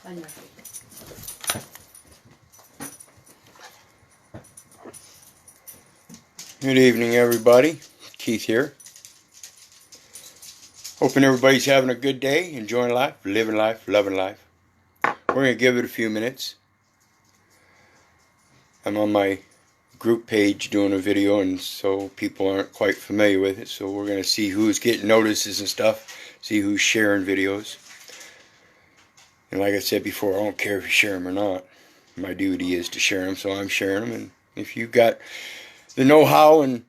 Good evening, everybody. Keith here. Hoping everybody's having a good day, enjoying life, living life, loving life. We're going to give it a few minutes. I'm on my group page doing a video, and so people aren't quite familiar with it. So we're going to see who's getting notices and stuff, see who's sharing videos. And like I said before, I don't care if you share them or not. My duty is to share them, so I'm sharing them. And if you've got the know-how and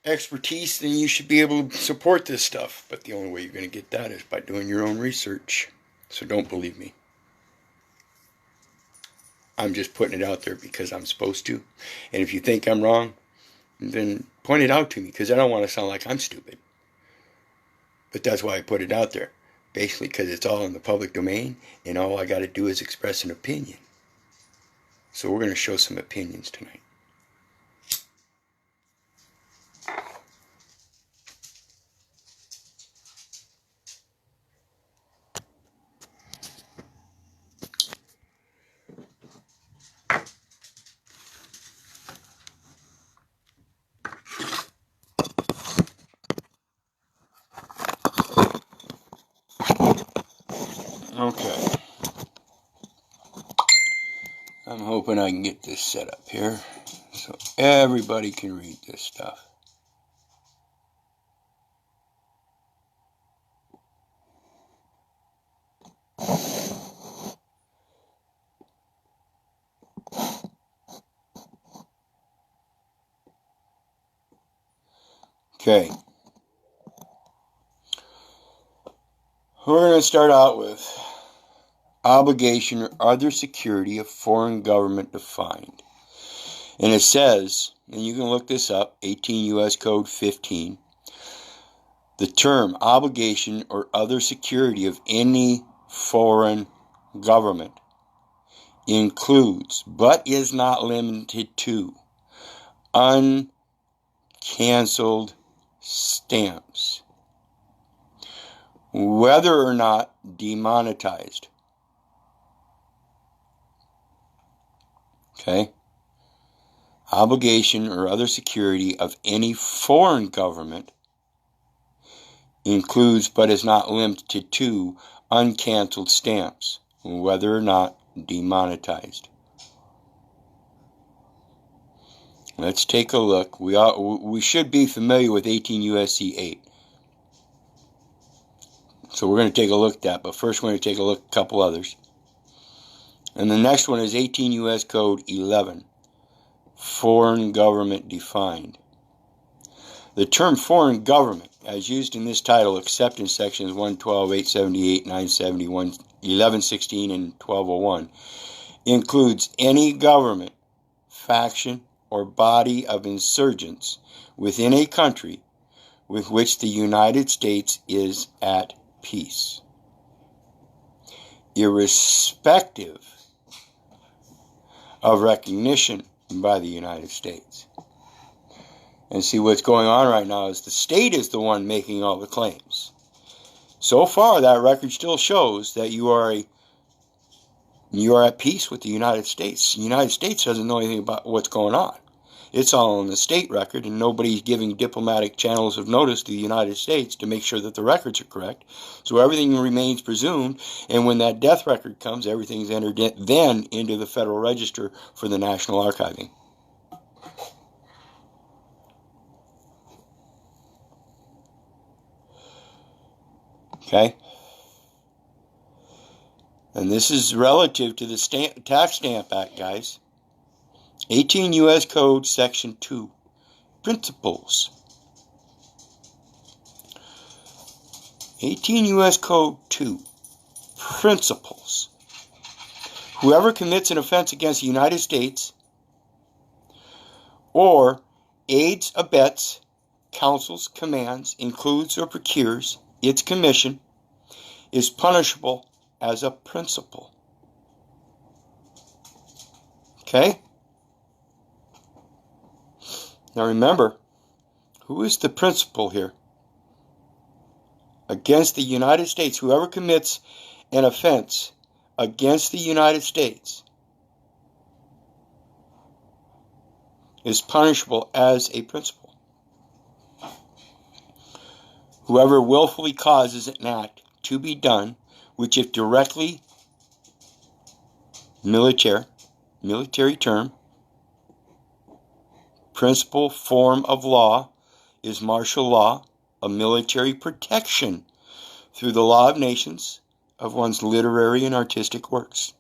expertise, then you should be able to support this stuff. But the only way you're going to get that is by doing your own research. So don't believe me. I'm just putting it out there because I'm supposed to. And if you think I'm wrong, then point it out to me, because I don't want to sound like I'm stupid. But that's why I put it out there. Basically because it's all in the public domain, and all I got to do is express an opinion. So we're going to show some opinions tonight. Okay. I'm hoping I can get this set up here so everybody can read this stuff. Okay. We're going to start out with obligation or other security of foreign government defined. And it says, and you can look this up, 18 U.S. Code 15, the term obligation or other security of any foreign government includes, but is not limited to, uncancelled stamps, whether or not demonetized. Okay? Obligation or other security of any foreign government includes, but is not limited to, uncancelled stamps, whether or not demonetized. Let's take a look. We should be familiar with 18 U.S.C. 8. So we're going to take a look at that, but first we're going to take a look at a couple others. And the next one is 18 U.S. Code 11, foreign government defined. The term foreign government, as used in this title, except in sections 112, 878, 970, 1116, and 1201, includes any government, faction, or body of insurgents within a country with which the United States is at peace, irrespective of recognition by the United States. And see, what's going on right now is the state is the one making all the claims. So far, that record still shows that you are at peace with the United States. The United States doesn't know anything about what's going on. It's all on the state record, and nobody's giving diplomatic channels of notice to the United States to make sure that the records are correct. So everything remains presumed, and when that death record comes, everything's entered then into the Federal Register for the National Archiving. Okay? And this is relative to the Tax Stamp Act, guys. 18 U.S. Code Section 2, Principles. 18 U.S. Code 2, Principles. Whoever commits an offense against the United States or aids, abets, counsels, commands, includes, or procures its commission is punishable as a principle. Okay? Now remember, who is the principal here? Against the United States, whoever commits an offense against the United States is punishable as a principal. Whoever willfully causes an act to be done, which if directly military term, principal form of law is martial law, a military protection through the law of nations of one's literary and artistic works.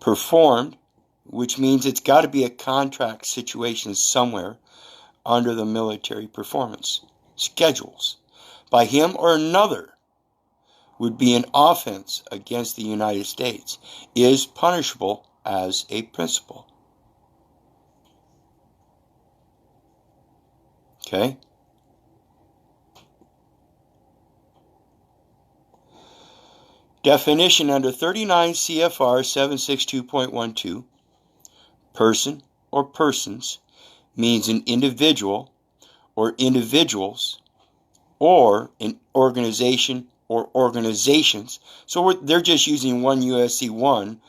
Performed, which means it's got to be a contract situation somewhere under the military performance schedules, by him or another, would be an offense against the United States, is punishable as a principal. Okay? Definition under 39 CFR 762.12, person or persons means an individual or individuals or an organization or organizations. So they're just using 1 USC 1.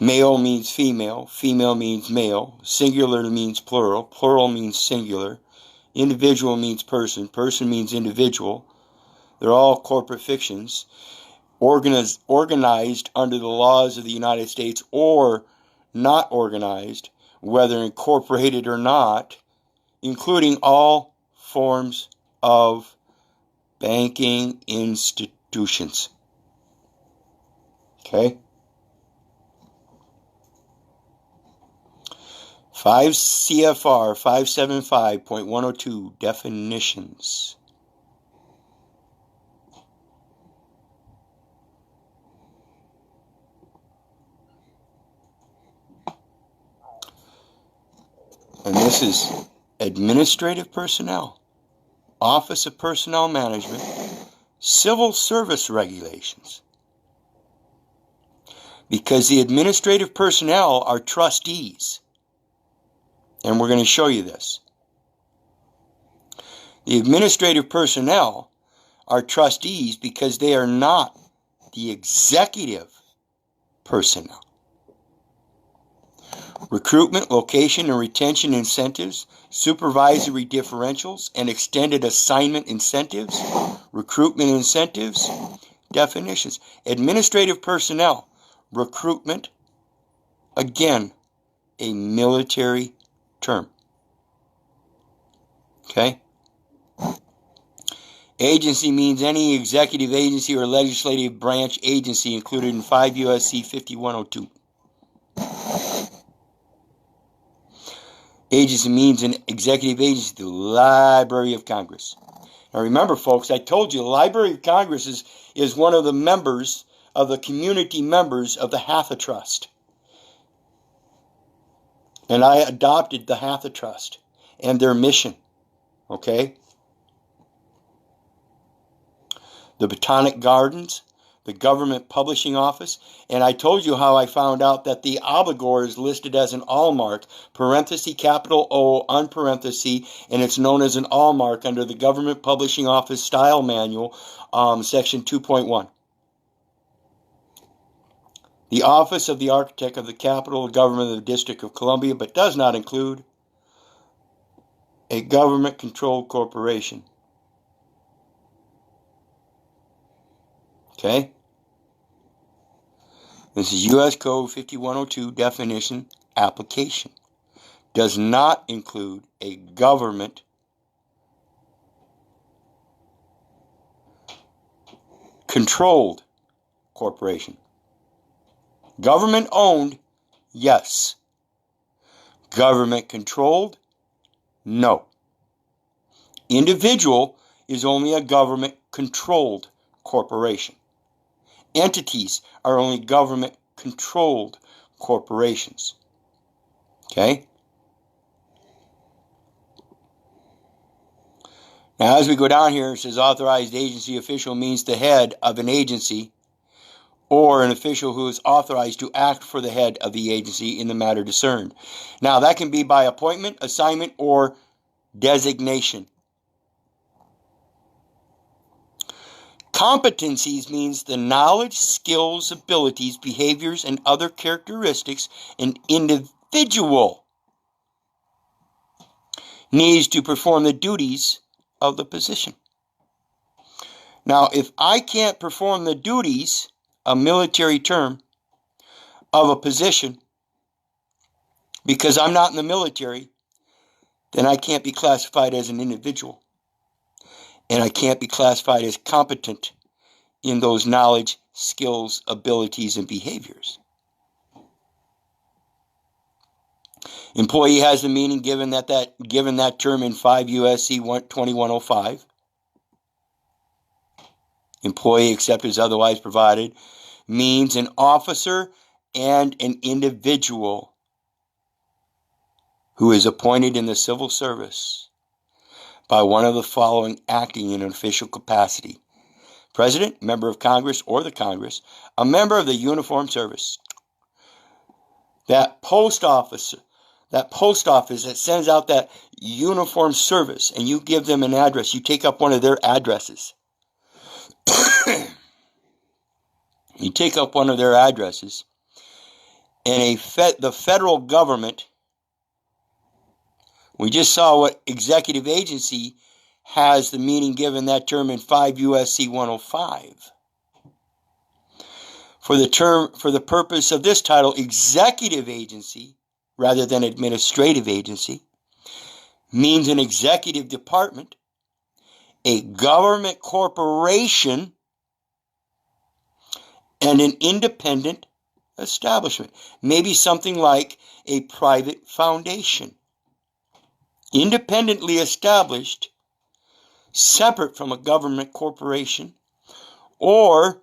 Male means female, female means male, singular means plural, plural means singular, individual means person, person means individual. They're all corporate fictions, organized under the laws of the United States or not organized, whether incorporated or not, including all forms of banking institutions. Okay? 5 CFR 575.102 definitions. And this is administrative personnel, Office of Personnel Management, civil service regulations. Because the administrative personnel are trustees. And we're going to show you this. The administrative personnel are trustees because they are not the executive personnel. Recruitment, location, and retention incentives, supervisory differentials, and extended assignment incentives, recruitment incentives, definitions. Administrative personnel, recruitment, again, a military term. Okay? Agency means any executive agency or legislative branch agency included in 5 U.S.C. 5102. Agency means an executive agency, the Library of Congress. Now remember, folks, I told you the Library of Congress is one of the members of the community members of the Hatha Trust. And I adopted the Hatha Trust and their mission. Okay? The Botanic Gardens, the Government Publishing Office, and I told you how I found out that the obligor is listed as an allmark, parenthesis, capital O, unparenthesis, and it's known as an allmark under the Government Publishing Office Style Manual, Section 2.1. The Office of the Architect of the Capital Government of the District of Columbia, but does not include a government-controlled corporation. Okay? This is U.S. Code 5102 definition application. Does not include a government-controlled corporation. Government-owned, yes. Government-controlled, no. Individual is only a government-controlled corporation. Entities are only government-controlled corporations. Okay? Now, as we go down here, it says authorized agency official means the head of an agency or an official who is authorized to act for the head of the agency in the matter discerned. Now, that can be by appointment, assignment, or designation. Competencies means the knowledge, skills, abilities, behaviors, and other characteristics an individual needs to perform the duties of the position. Now, if I can't perform the duties, a military term, of a position, because I'm not in the military, then I can't be classified as an individual. And I can't be classified as competent in those knowledge, skills, abilities, and behaviors. Employee has the meaning given that term in 5 U.S.C. 2105. Employee, except as otherwise provided, means an officer and an individual who is appointed in the civil service by one of the following acting in an official capacity: President, member of Congress or the Congress, a member of the uniformed service. That post office that sends out that uniformed service, and you give them an address, you take up one of their addresses. You take up one of their addresses, and the federal government, we just saw what executive agency has the meaning given that term in 5 U.S.C. 105. For the purpose of this title, executive agency, rather than administrative agency, means an executive department, a government corporation, and an independent establishment. Maybe something like a private foundation. Independently established, separate from a government corporation, or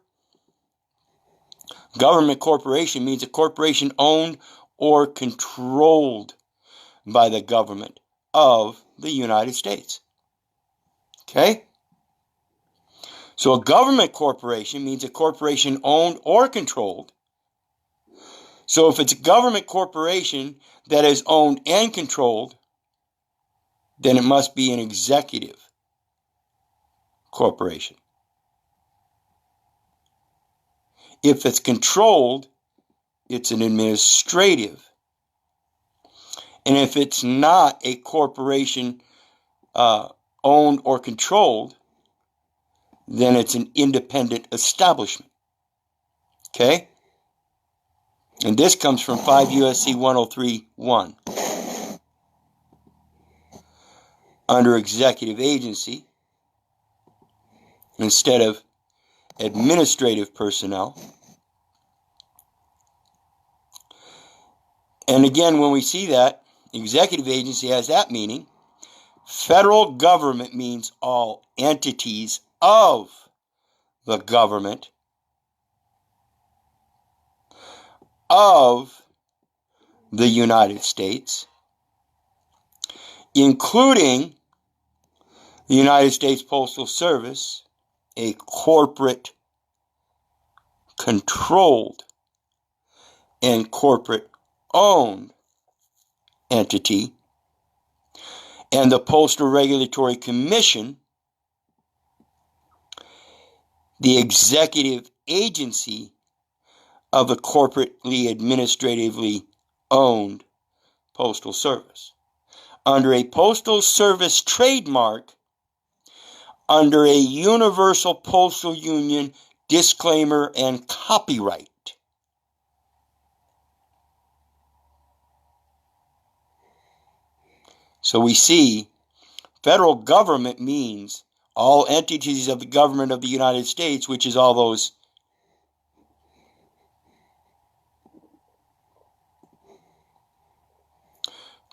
government corporation means a corporation owned or controlled by the government of the United States. Okay? So a government corporation means a corporation owned or controlled. So if it's a government corporation that is owned and controlled, then it must be an executive corporation. If it's controlled, it's an administrative. And if it's not a corporation owned or controlled, then it's an independent establishment. Okay? And this comes from 5 U.S.C. 103.1. Under executive agency, instead of administrative personnel. And again, when we see that, executive agency has that meaning. Federal government means all entities of the government of the United States, including the United States Postal Service, a corporate controlled and corporate owned entity, and the Postal Regulatory Commission, the executive agency of the corporately administratively owned Postal Service. Under a Postal Service trademark, under a Universal Postal Union disclaimer and copyright. So we see federal government means all entities of the government of the United States, which is all those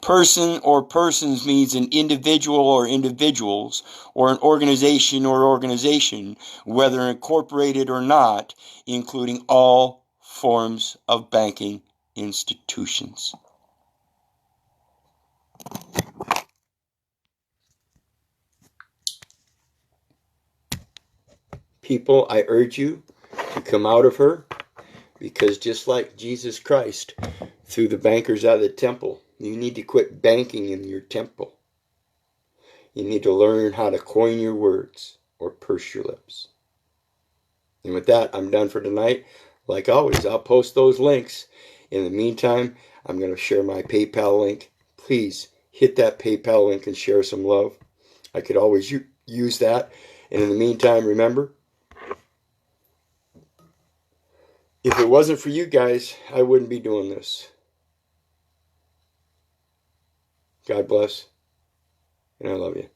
person or persons means an individual or individuals, or an organization or organization, whether incorporated or not, including all forms of banking institutions. People, I urge you to come out of her, because just like Jesus Christ threw the bankers out of the temple, you need to quit banking in your temple. You need to learn how to coin your words or purse your lips. And with that, I'm done for tonight. Like always, I'll post those links. In the meantime, I'm going to share my PayPal link. Please hit that PayPal link and share some love. I could always use that. And in the meantime, remember, if it wasn't for you guys, I wouldn't be doing this. God bless, and I love you.